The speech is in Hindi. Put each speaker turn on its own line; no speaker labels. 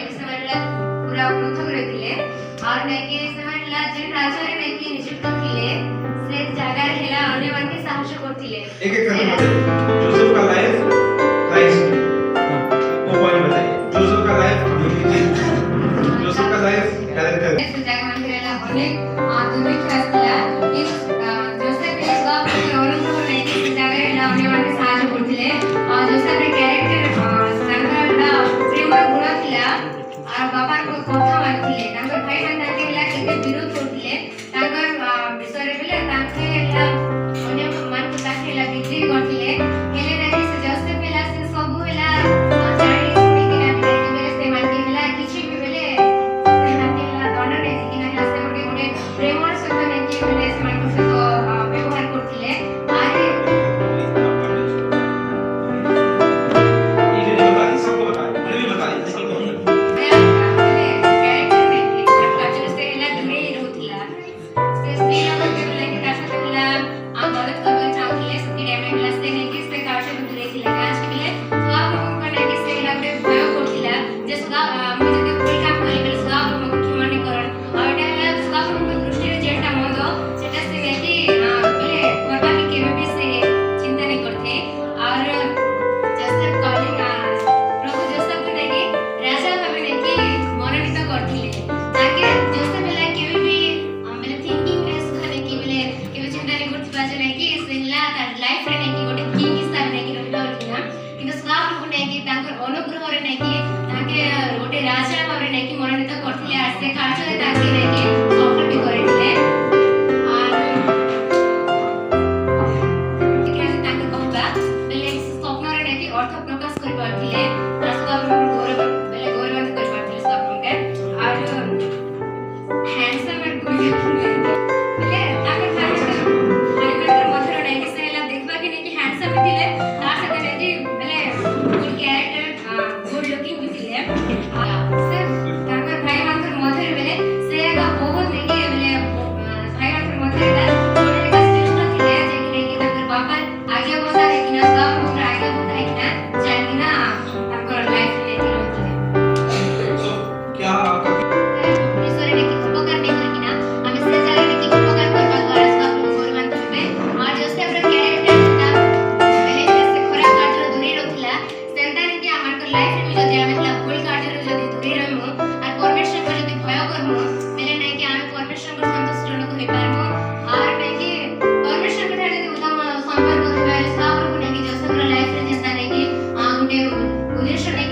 कि ସେମାନେ पूरा पृथक रहथिले और नै कि ସେମାନେ जे राजारे नै कि नियुक्त थिले से जगह हेला अन्य मान के साहाय्य करथिले
एक एक करके बताइए जोसेफ का लाइफ क्राइस्ट वो पॉइंट बताइए जोसेफ का लाइफ जोसेफ का लाइफ कैरेक्टर
से जगह मान के हेला अनेक आधुनिक शास्त्रला इस जोसेफ इस बात के अनुरूप नै कि जगह हेला अन्य मान के साहाय्य करथिले और जोसेफ रे कैरेक्टर संगला प्रेम गुण थिला और बाबा को कथा मानथिले तांकर भाई मान ताके हेला केते विरोध करथिले तांकर विषय रे बेले ताके हेला अन्य मान को ताके हेला बिक्री करथिले हेले नै से जोसेफ हेला से सब हेला जानी सुनी कि ना बेले से मान के हेला किछि भी बेले मान के हेला दंड नै कि ना हेला से गोटे प्रेमर सहित नै कि बेले से मान को व्यवहार करथिले आरे
ये बताइए सबको बताइए मुझे भी बताइए सबको
उद्देश्य